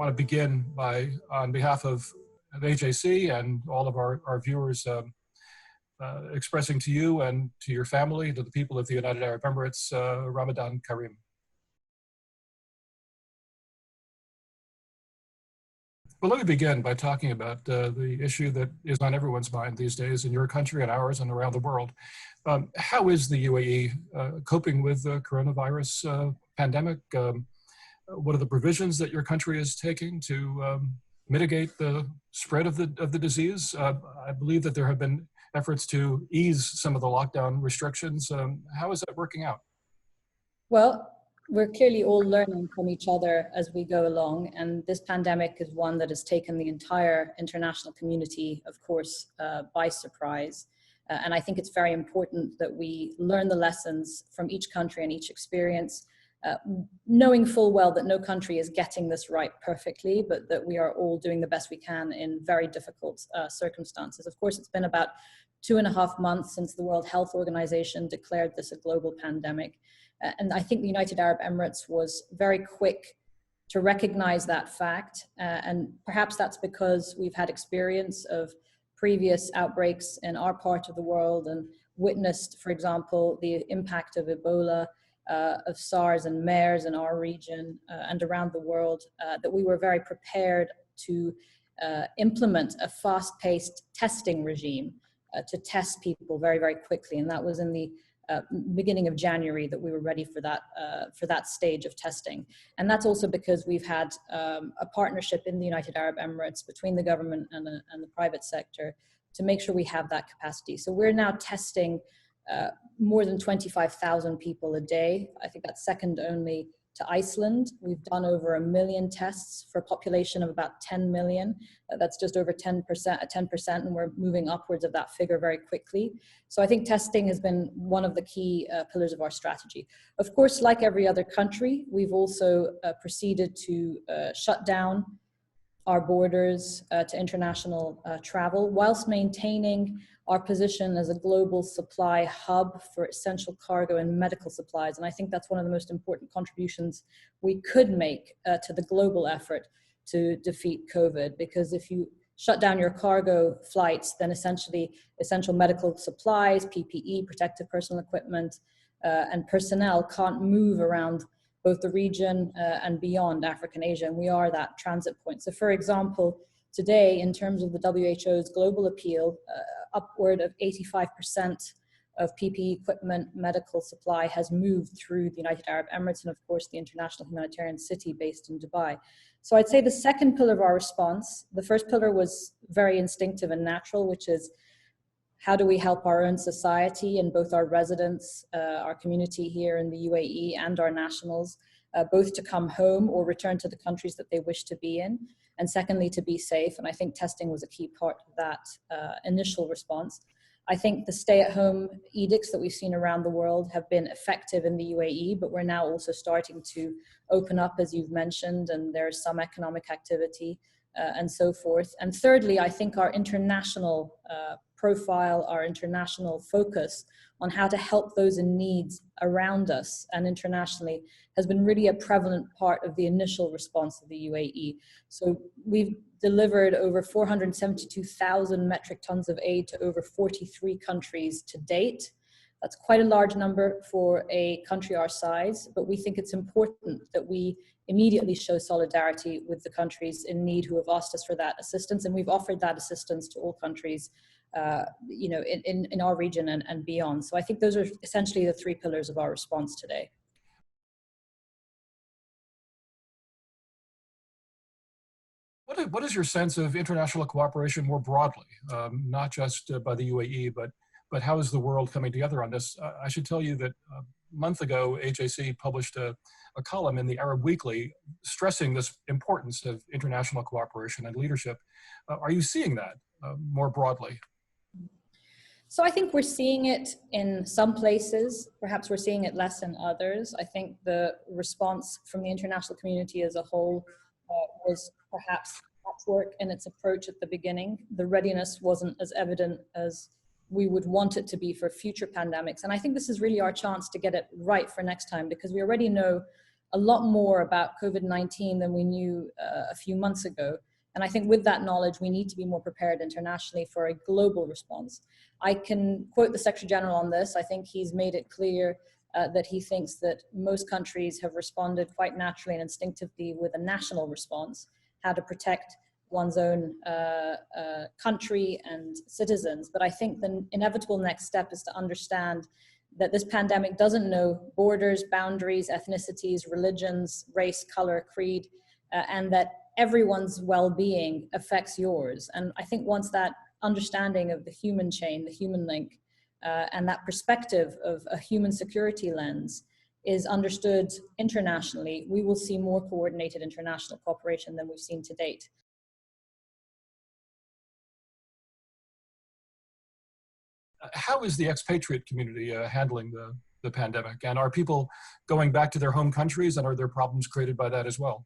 want to begin by, on behalf of AJC and all of our viewers, expressing to you and to your family, to the people of the United Arab Emirates, Ramadan Kareem. Well, let me begin by talking about the issue that is on everyone's mind these days in your country and ours and around the world. How is the UAE coping with the coronavirus pandemic? What are the provisions that your country is taking to mitigate the spread of the disease? I believe that there have been efforts to ease some of the lockdown restrictions. How is that working out? Well, we're clearly all learning from each other as we go along, and this pandemic is one that has taken the entire international community, of course, by surprise. And I think it's very important that we learn the lessons from each country and each experience, knowing full well that no country is getting this right perfectly, but that we are all doing the best we can in very difficult circumstances. Of course, it's been about 2.5 months since the World Health Organization declared this a global pandemic. And I think the United Arab Emirates was very quick to recognize that fact. And perhaps that's because we've had experience of previous outbreaks in our part of the world and witnessed, for example, the impact of Ebola, of SARS and MERS in our region and around the world, that we were very prepared to implement a fast-paced testing regime to test people very, very quickly. And that was in the beginning of January that we were ready for that stage of testing. And that's also because we've had a partnership in the United Arab Emirates between the government and the private sector to make sure we have that capacity. So we're now testing more than 25,000 people a day. I think that's second only to Iceland. We've done over 1 million tests for a population of about 10 million. That's just over 10%, and we're moving upwards of that figure very quickly. So I think testing has been one of the key pillars of our strategy. Of course, like every other country, we've also proceeded to shut down our borders to international travel, whilst maintaining our position as a global supply hub for essential cargo and medical supplies. And I think that's one of the most important contributions we could make to the global effort to defeat COVID, because if you shut down your cargo flights, then essentially essential medical supplies, PPE, protective personal equipment, and personnel can't move around both the region and beyond Africa and Asia, and we are that transit point. So for example, today, in terms of the WHO's global appeal, upward of 85% of PPE equipment, medical supply has moved through the United Arab Emirates and of course the international humanitarian city based in Dubai. So I'd say the second pillar of our response, the first pillar was very instinctive and natural, which is how do we help our own society and both our residents, our community here in the UAE and our nationals, both to come home or return to the countries that they wish to be in. And secondly, to be safe. And I think testing was a key part of that initial response. I think the stay-at-home edicts that we've seen around the world have been effective in the UAE, but we're now also starting to open up, as you've mentioned, and there's some economic activity and so forth. And thirdly, I think our international profile, our international focus on how to help those in need around us and internationally has been really a prevalent part of the initial response of the UAE. So we've delivered over 472,000 metric tons of aid to over 43 countries to date. That's quite a large number for a country our size, but we think it's important that we immediately show solidarity with the countries in need who have asked us for that assistance, and we've offered that assistance to all countries in our region and beyond. So I think those are essentially the three pillars of our response today. What is your sense of international cooperation more broadly, not just by the UAE, but how is the world coming together on this? I should tell you that a month ago, AJC published a column in the Arab Weekly stressing this importance of international cooperation and leadership. Are you seeing that more broadly? So I think we're seeing it in some places. Perhaps we're seeing it less in others. I think the response from the international community as a whole was perhaps patchwork in its approach at the beginning. The readiness wasn't as evident as we would want it to be for future pandemics. And I think this is really our chance to get it right for next time, because we already know a lot more about COVID-19 than we knew a few months ago. And I think with that knowledge, we need to be more prepared internationally for a global response. I can quote the Secretary General on this. I think he's made it clear that he thinks that most countries have responded quite naturally and instinctively with a national response, how to protect one's own country and citizens. But I think the inevitable next step is to understand that this pandemic doesn't know borders, boundaries, ethnicities, religions, race, color, creed, and that everyone's well-being affects yours. And I think once that understanding of the human chain, the human link, and that perspective of a human security lens is understood internationally, we will see more coordinated international cooperation than we've seen to date. How is the expatriate community handling the pandemic? And are people going back to their home countries, and are there problems created by that as well?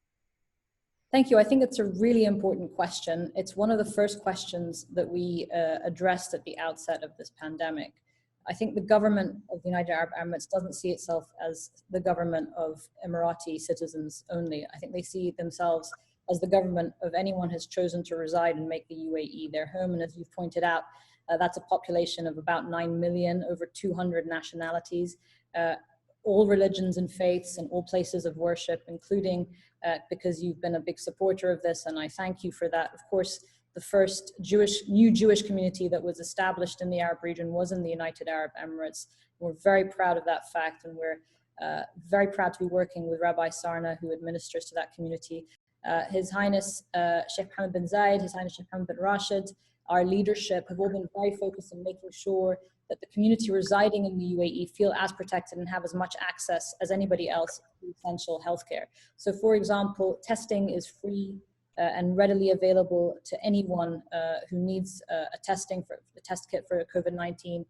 Thank you. I think it's a really important question. It's one of the first questions that we addressed at the outset of this pandemic. I think the government of the United Arab Emirates doesn't see itself as the government of Emirati citizens only. I think they see themselves as the government of anyone who's chosen to reside and make the UAE their home. And as you've pointed out, that's a population of about 9 million, over 200 nationalities, all religions and faiths and all places of worship, including, because you've been a big supporter of this, and I thank you for that. Of course, the first new Jewish community that was established in the Arab region was in the United Arab Emirates. We're very proud of that fact, and we're very proud to be working with Rabbi Sarna, who administers to that community. His Highness Sheikh Mohammed bin Zayed, His Highness Sheikh Mohammed bin Rashid, our leadership have all been very focused on making sure that the community residing in the UAE feel as protected and have as much access as anybody else to essential healthcare. So for example, testing is free and readily available to anyone who needs a test kit for COVID-19.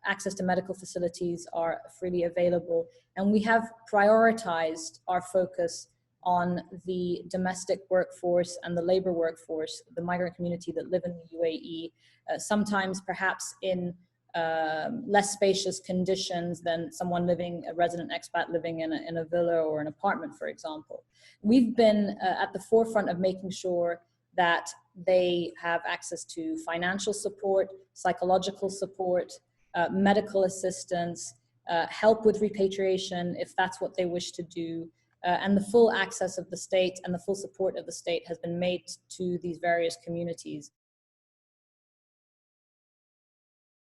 Access to medical facilities are freely available. And we have prioritized our focus on the domestic workforce and the labor workforce, the migrant community that live in the UAE, sometimes perhaps in less spacious conditions than someone a resident expat living in a villa or an apartment, for example. We've been at the forefront of making sure that they have access to financial support, psychological support, medical assistance, help with repatriation if that's what they wish to do, and the full access of the state and the full support of the state has been made to these various communities.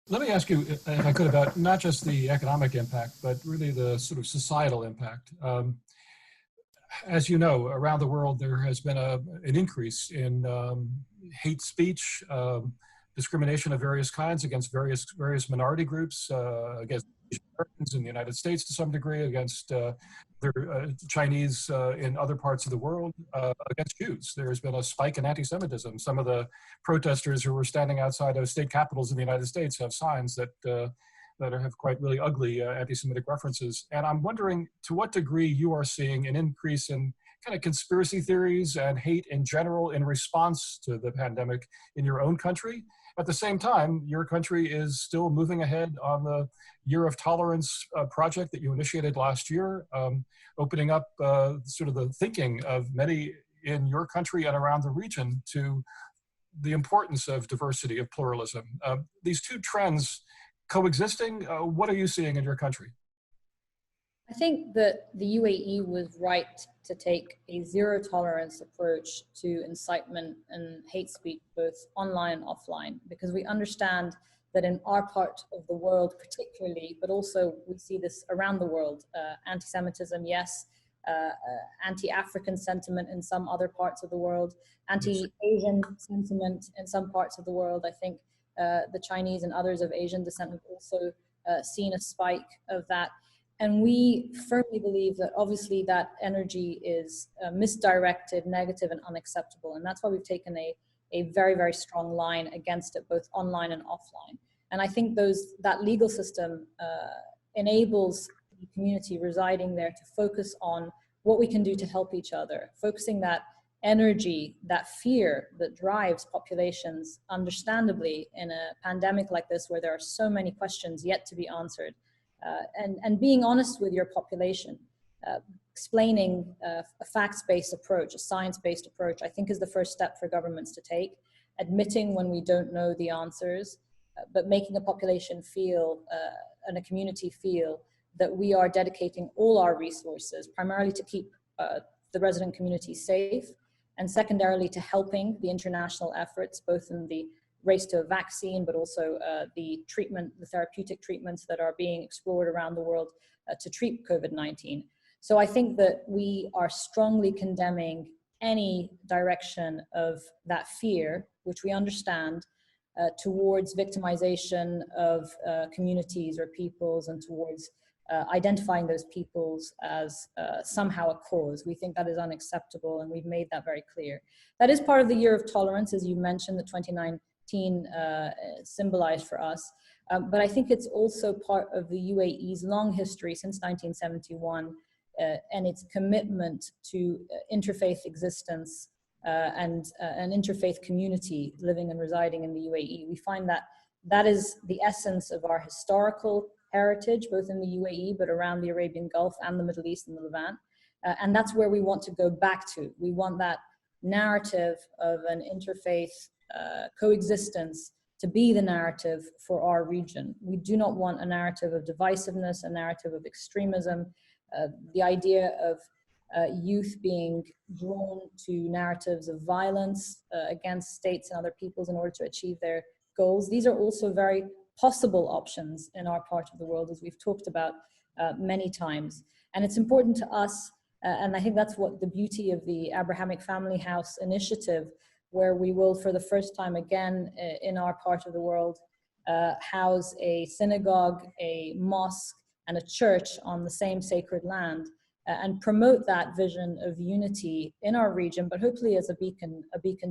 Let me ask you, if I could, about not just the economic impact, but really the sort of societal impact. As you know, around the world, there has been an increase in hate speech, discrimination of various kinds against various minority groups, against Americans in the United States to some degree, against Chinese in other parts of the world, against Jews. There's been a spike in anti-Semitism. Some of the protesters who were standing outside of state capitals in the United States have signs that have quite really ugly anti-Semitic references. And I'm wondering to what degree you are seeing an increase in kind of conspiracy theories and hate in general in response to the pandemic in your own country. At the same time, your country is still moving ahead on the Year of Tolerance project that you initiated last year, opening up sort of the thinking of many in your country and around the region to the importance of diversity, of pluralism. These two trends coexisting, what are you seeing in your country? I think that the UAE was right to take a zero tolerance approach to incitement and hate speech, both online and offline, because we understand that in our part of the world particularly, but also we see this around the world, anti-Semitism, yes, anti-African sentiment in some other parts of the world, anti-Asian sentiment in some parts of the world. I think the Chinese and others of Asian descent have also seen a spike of that. And we firmly believe that obviously that energy is misdirected, negative, and unacceptable. And that's why we've taken a very, very strong line against it, both online and offline. And I think that legal system enables the community residing there to focus on what we can do to help each other, focusing that energy, that fear that drives populations, understandably, in a pandemic like this, where there are so many questions yet to be answered. And being honest with your population. explaining a facts-based approach, a science-based approach, I think is the first step for governments to take. Admitting when we don't know the answers, but making a population feel and a community feel that we are dedicating all our resources, primarily to keep the resident community safe, and secondarily to helping the international efforts, both in the race to a vaccine, but also the therapeutic treatments that are being explored around the world to treat COVID-19. So I think that we are strongly condemning any direction of that fear, which we understand, towards victimization of communities or peoples, and towards identifying those peoples as somehow a cause. We think that is unacceptable, and we've made that very clear. That is part of the year of tolerance, as you mentioned, that 2019 symbolized for us. But I think it's also part of the UAE's long history since 1971 and its commitment to interfaith existence and an interfaith community living and residing in the UAE. We find that that is the essence of our historical heritage, both in the UAE, but around the Arabian Gulf and the Middle East and the Levant. And that's where we want to go back to. We want that narrative of an interfaith coexistence to be the narrative for our region. We do not want a narrative of divisiveness, a narrative of extremism, the idea of youth being drawn to narratives of violence against states and other peoples in order to achieve their goals. These are also very possible options in our part of the world, as we've talked about many times. And it's important to us, and I think that's what the beauty of the Abrahamic Family House initiative, where we will, for the first time again in our part of the world, house a synagogue, a mosque, and a church on the same sacred land, and promote that vision of unity in our region, but hopefully as a beacon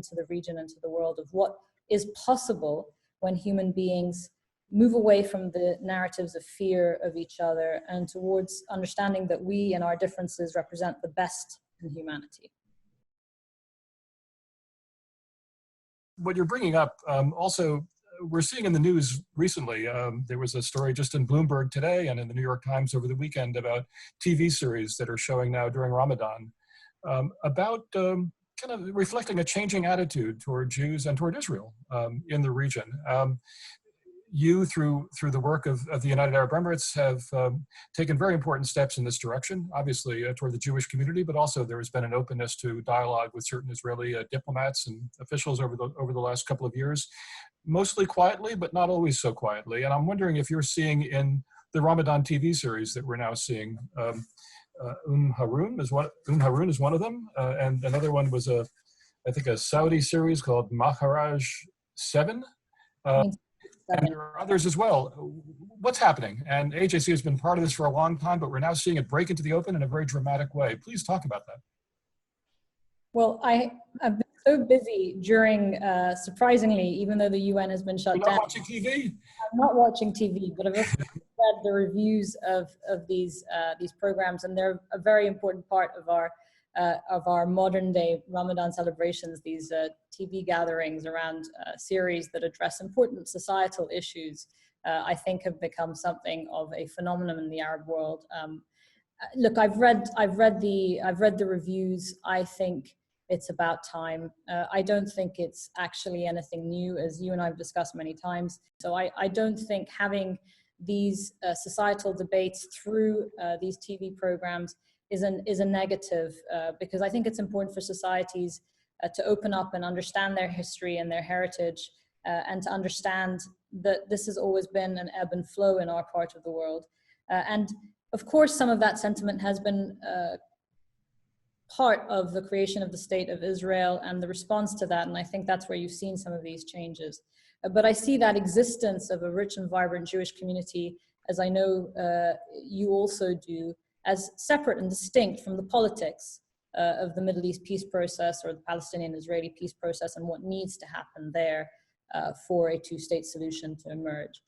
to the region and to the world of what is possible when human beings move away from the narratives of fear of each other and towards understanding that we and our differences represent the best in humanity. What you're bringing up, also, we're seeing in the news recently, there was a story just in Bloomberg today and in the New York Times over the weekend about TV series that are showing now during Ramadan about kind of reflecting a changing attitude toward Jews and toward Israel in the region. You, through the work of the United Arab Emirates, have taken very important steps in this direction, obviously toward the Jewish community, but also there has been an openness to dialogue with certain Israeli diplomats and officials over the last couple of years, mostly quietly, but not always so quietly. And I'm wondering if you're seeing in the Ramadan TV series that we're now seeing, Harun is one of them, and another one was I think a Saudi series called Maharaj 7. And there are others as well. What's happening? And AJC has been part of this for a long time, but we're now seeing it break into the open in a very dramatic way. Please talk about that. Well, I've been so busy during, surprisingly, even though the UN has been shut down. You're not watching TV? I'm not watching TV, but I've also read the reviews of these programs, and they're a very important part of our modern day Ramadan celebrations, these TV gatherings around series that address important societal issues, I think have become something of a phenomenon in the Arab world. Look, I've read the reviews. I think it's about time. I don't think it's actually anything new, as you and I have discussed many times. So I don't think having these societal debates through these TV programs is a negative, because I think it's important for societies to open up and understand their history and their heritage, and to understand that this has always been an ebb and flow in our part of the world. And of course, some of that sentiment has been part of the creation of the State of Israel and the response to that, and I think that's where you've seen some of these changes. But I see that existence of a rich and vibrant Jewish community, as I know you also do, as separate and distinct from the politics of the Middle East peace process or the Palestinian-Israeli peace process and what needs to happen there for a two-state solution to emerge.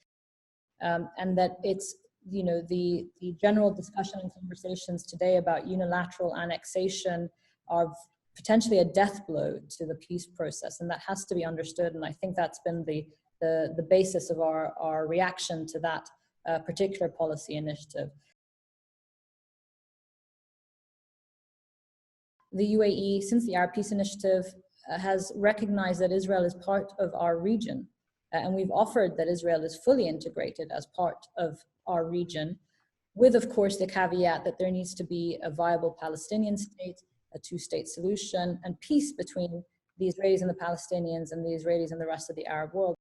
And that it's, you know, the general discussion and conversations today about unilateral annexation are potentially a death blow to the peace process, and that has to be understood. And I think that's been the basis of our reaction to that particular policy initiative. the UAE, since the Arab Peace Initiative, has recognized that Israel is part of our region. And we've offered that Israel is fully integrated as part of our region, with, of course, the caveat that there needs to be a viable Palestinian state, a two-state solution, and peace between the Israelis and the Palestinians and the Israelis and the rest of the Arab world.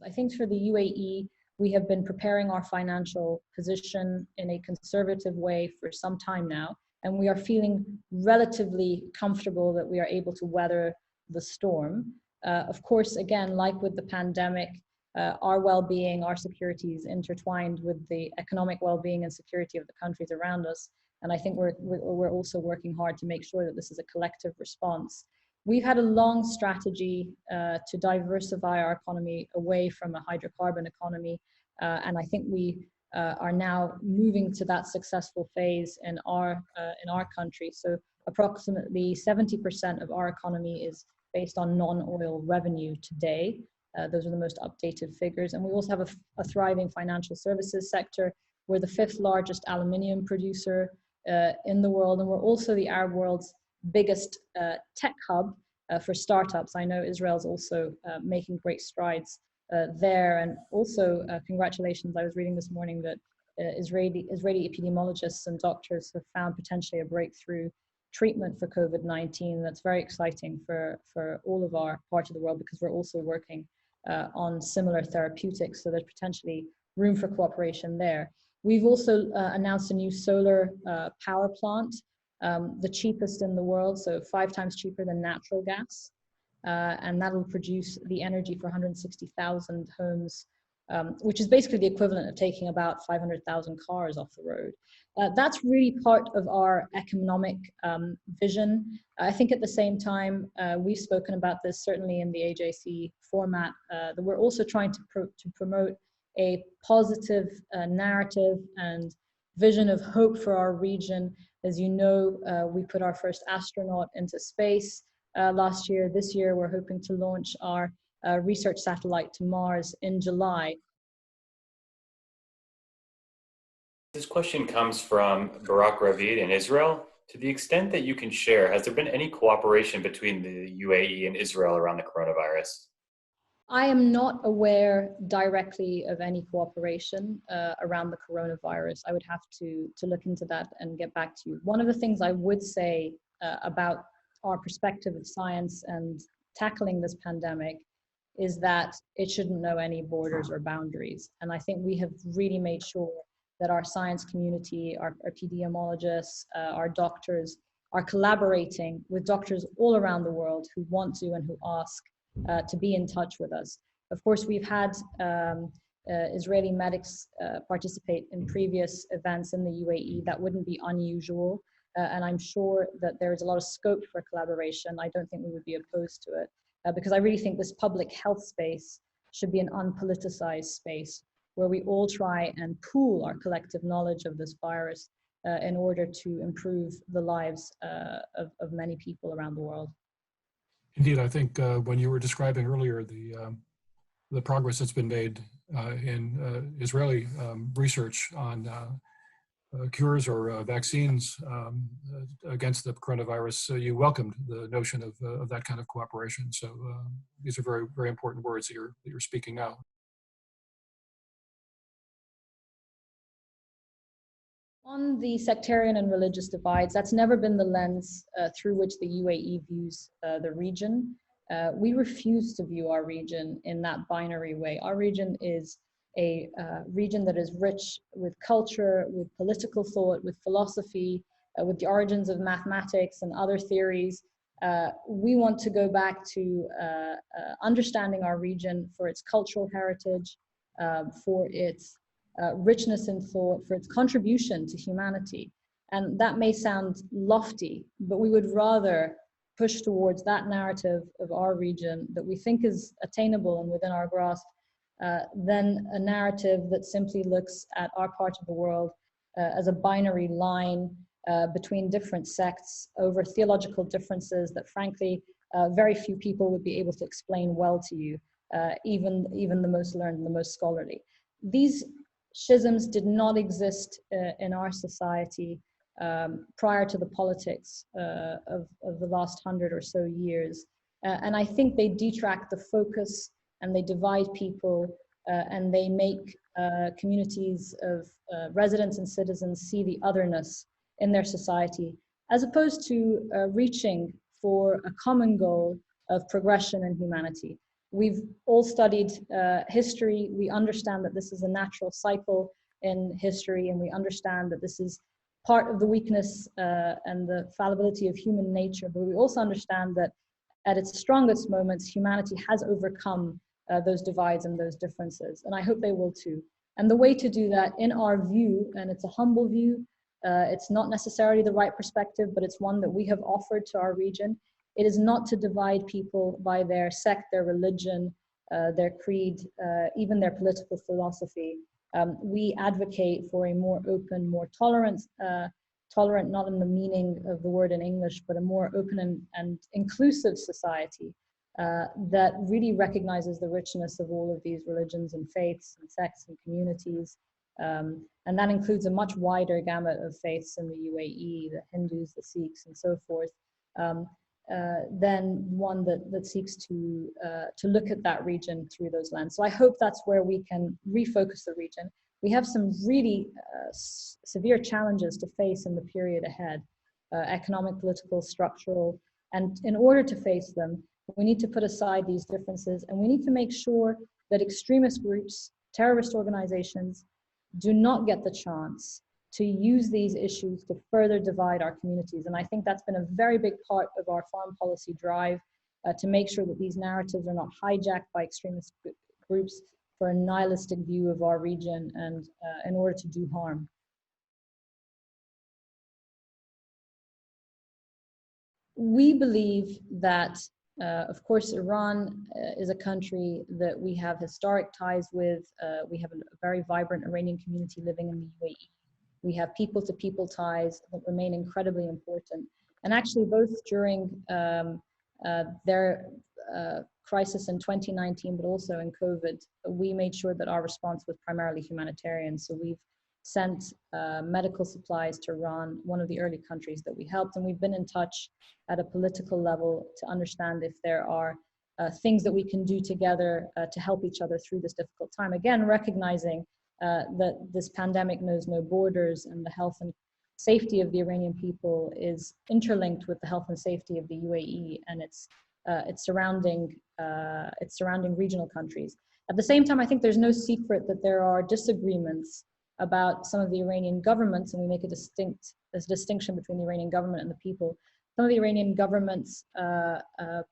I think for the UAE, we have been preparing our financial position in a conservative way for some time now, and we are feeling relatively comfortable that we are able to weather the storm. Of course, again, like with the pandemic, our well-being, our security is intertwined with the economic well-being and security of the countries around us. And I think we're also working hard to make sure that this is a collective response. We've had a long strategy to diversify our economy away from a hydrocarbon economy. And I think we are now moving to that successful phase in our country. So approximately 70% of our economy is based on non-oil revenue today. Those are the most updated figures. And we also have a thriving financial services sector. We're the 5th largest aluminium producer in the world. And we're also the Arab world's biggest tech hub for startups. I know Israel's also making great strides there. And also congratulations, I was reading this morning that Israeli epidemiologists and doctors have found potentially a breakthrough treatment for COVID-19. That's very exciting for all of our parts of the world, because we're also working on similar therapeutics, so there's potentially room for cooperation there. We've also announced a new solar power plant, the cheapest in the world, so 5 times cheaper than natural gas, and that will produce the energy for 160,000 homes, which is basically the equivalent of taking about 500,000 cars off the road. That's really part of our economic vision. I think at the same time, we've spoken about this certainly in the AJC format, that we're also trying to promote a positive narrative and vision of hope for our region. As you know, we put our first astronaut into space last year. This year, we're hoping to launch our research satellite to Mars in July. This question comes from Barak Ravid in Israel. To the extent that you can share, has there been any cooperation between the UAE and Israel around the coronavirus? I am not aware directly of any cooperation around the coronavirus. I would have to look into that and get back to you. One of the things I would say about our perspective of science and tackling this pandemic is that it shouldn't know any borders or boundaries. And I think we have really made sure that our science community, our epidemiologists, our doctors are collaborating with doctors all around the world who want to and who ask to be in touch with us. Of course, we've had Israeli medics participate in previous events in the UAE. That wouldn't be unusual. And I'm sure that there is a lot of scope for collaboration. I don't think we would be opposed to it because I really think this public health space should be an unpoliticized space where we all try and pool our collective knowledge of this virus in order to improve the lives of many people around the world. Indeed, I think when you were describing earlier the progress that's been made in Israeli research on cures or vaccines against the coronavirus, you welcomed the notion of that kind of cooperation. So these are very, very important words that you're speaking now. On the sectarian and religious divides, that's never been the lens through which the UAE views the region. We refuse to view our region in that binary way. Our region is a region that is rich with culture, with political thought, with philosophy, with the origins of mathematics and other theories. We want to go back to understanding our region for its cultural heritage, for its richness in thought, for its contribution to humanity. And that may sound lofty, but we would rather push towards that narrative of our region that we think is attainable and within our grasp than a narrative that simply looks at our part of the world as a binary line between different sects over theological differences that frankly very few people would be able to explain well to you, even the most learned and the most scholarly. These schisms did not exist in our society prior to the politics of the last 100 or so years. And I think they detract the focus and they divide people and they make communities of residents and citizens see the otherness in their society, as opposed to reaching for a common goal of progression and humanity. We've all studied history. We understand that this is a natural cycle in history, and we understand that this is part of the weakness and the fallibility of human nature. But we also understand that at its strongest moments, humanity has overcome those divides and those differences. And I hope they will too. And the way to do that, in our view, and it's a humble view, it's not necessarily the right perspective, but it's one that we have offered to our region. It is not to divide people by their sect, their religion, their creed, even their political philosophy. We advocate for a more open, more tolerant not in the meaning of the word in English, but a more open and inclusive society that really recognizes the richness of all of these religions and faiths and sects and communities. And that includes a much wider gamut of faiths in the UAE, the Hindus, the Sikhs, and so forth, than one that seeks to look at that region through those lenses. So I hope that's where we can refocus the region. We have some really severe challenges to face in the period ahead, economic, political, structural, and in order to face them, we need to put aside these differences, and we need to make sure that extremist groups, terrorist organizations, do not get the chance to use these issues to further divide our communities. And I think that's been a very big part of our foreign policy drive, to make sure that these narratives are not hijacked by extremist groups for a nihilistic view of our region and in order to do harm. We believe that, of course, Iran is a country that we have historic ties with. We have a very vibrant Iranian community living in the UAE. We have people-to-people ties that remain incredibly important. And actually, both during their crisis in 2019, but also in COVID, we made sure that our response was primarily humanitarian. So we've sent medical supplies to Iran, one of the early countries that we helped. And we've been in touch at a political level to understand if there are things that we can do together to help each other through this difficult time. Again, recognizing that this pandemic knows no borders, and the health and safety of the Iranian people is interlinked with the health and safety of the UAE and its surrounding regional countries. At the same time, I think there's no secret that there are disagreements about some of the Iranian governments, and we make a distinction between the Iranian government and the people. Some of the Iranian government's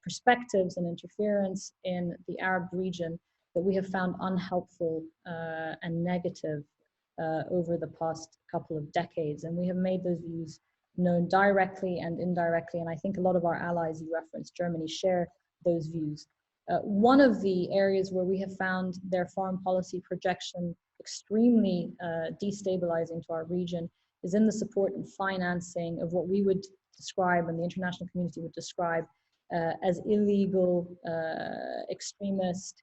perspectives and interference in the Arab region that we have found unhelpful and negative over the past couple of decades. And we have made those views known directly and indirectly. And I think a lot of our allies, you referenced Germany, share those views. One of the areas where we have found their foreign policy projection extremely destabilizing to our region is in the support and financing of what we would describe, and the international community would describe, as illegal, extremist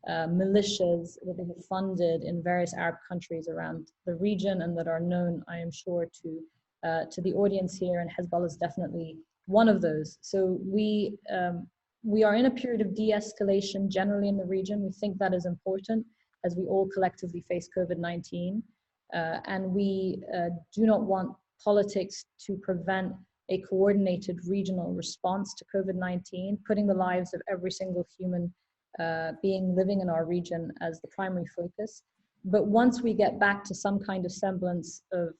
militias that they have funded in various Arab countries around the region, and that are known, I am sure, to the audience here, and Hezbollah is definitely one of those. So we are in a period of de-escalation generally in the region. We think that is important as we all collectively face COVID-19. And we do not want politics to prevent a coordinated regional response to COVID-19, putting the lives of every single human being living in our region as the primary focus. But once we get back to some kind of semblance of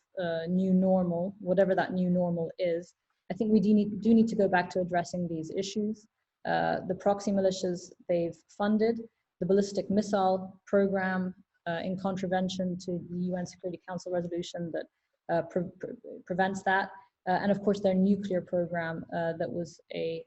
new normal, whatever that new normal is, I think we do need to go back to addressing these issues. The proxy militias they've funded, the ballistic missile program in contravention to the UN Security Council resolution that prevents that, and of course their nuclear program that was a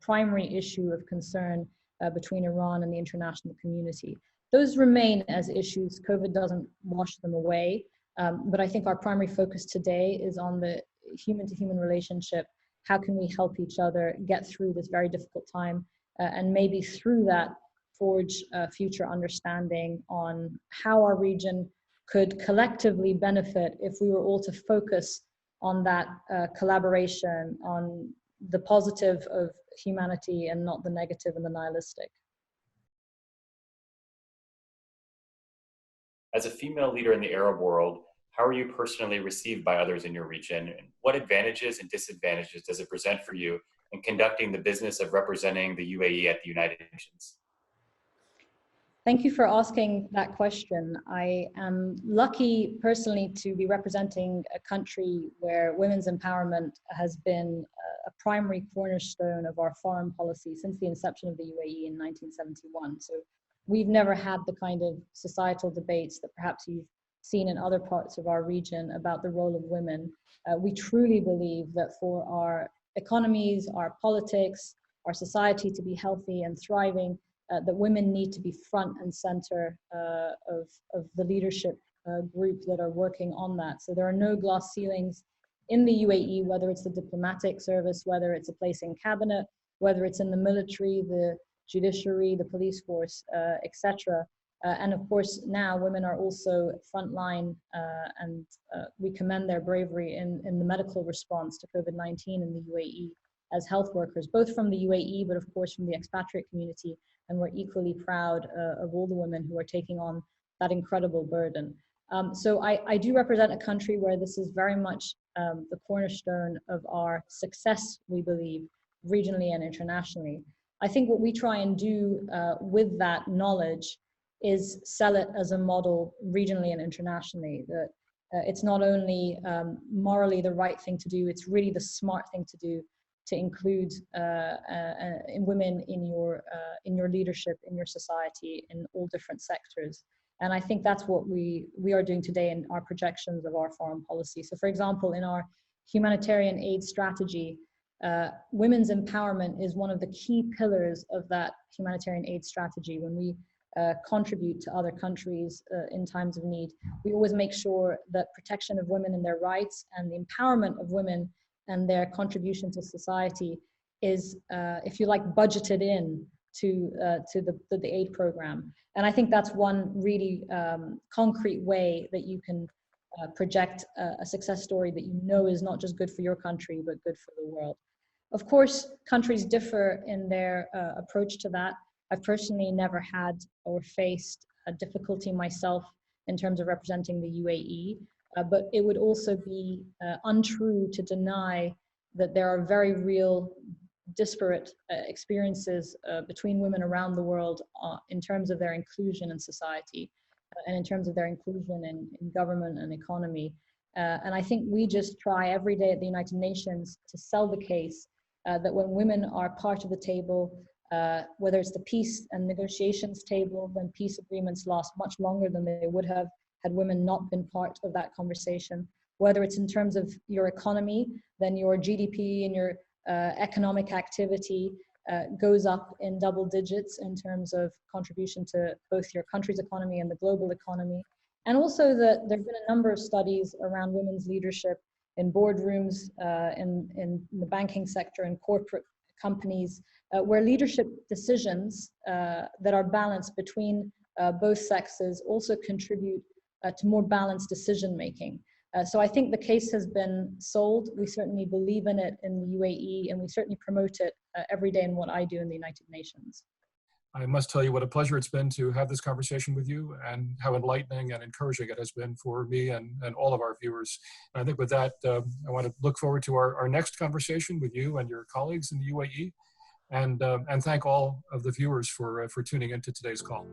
primary issue of concern between Iran and the international community. Those remain as issues. COVID doesn't wash them away, but I think our primary focus today is on the human-to-human relationship. How can we help each other get through this very difficult time, and maybe through that forge future understanding on how our region could collectively benefit if we were all to focus on that collaboration, on the positive of humanity and not the negative and the nihilistic. As a female leader in the Arab world, how are you personally received by others in your region? And what advantages and disadvantages does it present for you in conducting the business of representing the UAE at the United Nations? Thank you for asking that question. I am lucky personally to be representing a country where women's empowerment has been a primary cornerstone of our foreign policy since the inception of the UAE in 1971. So we've never had the kind of societal debates that perhaps you've seen in other parts of our region about the role of women. We truly believe that for our economies, our politics, our society to be healthy and thriving, that women need to be front and center of the leadership group that are working on that. So there are no glass ceilings in the UAE, whether it's the diplomatic service, whether it's a place in cabinet, whether it's in the military, the judiciary, the police force, etc. And of course, now women are also frontline, and we commend their bravery in the medical response to COVID-19 in the UAE as health workers, both from the UAE, but of course from the expatriate community. And we're equally proud of all the women who are taking on that incredible burden. So I do represent a country where this is very much the cornerstone of our success, we believe, regionally and internationally. I think what we try and do with that knowledge is sell it as a model regionally and internationally, that it's not only morally the right thing to do, it's really the smart thing to do to include women in your leadership, in your society, in all different sectors. And I think that's what we are doing today in our projections of our foreign policy. So for example, in our humanitarian aid strategy, women's empowerment is one of the key pillars of that humanitarian aid strategy. When we contribute to other countries in times of need, we always make sure that protection of women and their rights and the empowerment of women and their contribution to society is, if you like, budgeted in to the aid program. And I think that's one really concrete way that you can project a success story that you know is not just good for your country, but good for the world. Of course, countries differ in their approach to that. I've personally never had or faced a difficulty myself in terms of representing the UAE. But it would also be untrue to deny that there are very real disparate experiences between women around the world in terms of their inclusion in society and in terms of their inclusion in government and economy. And I think we just try every day at the United Nations to sell the case that when women are part of the table, whether it's the peace and negotiations table, then peace agreements last much longer than they would have had women not been part of that conversation. Whether it's in terms of your economy, then your GDP and your economic activity goes up in double digits in terms of contribution to both your country's economy and the global economy. And also that there have been a number of studies around women's leadership in boardrooms, in the banking sector, in corporate companies, where leadership decisions that are balanced between both sexes also contribute to more balanced decision making. So I think the case has been sold. We certainly believe in it in the UAE, and we certainly promote it every day in what I do in the United Nations. I must tell you what a pleasure it's been to have this conversation with you, and how enlightening and encouraging it has been for me and all of our viewers. And I think with that, I want to look forward to our next conversation with you and your colleagues in the UAE, and thank all of the viewers for tuning into today's call.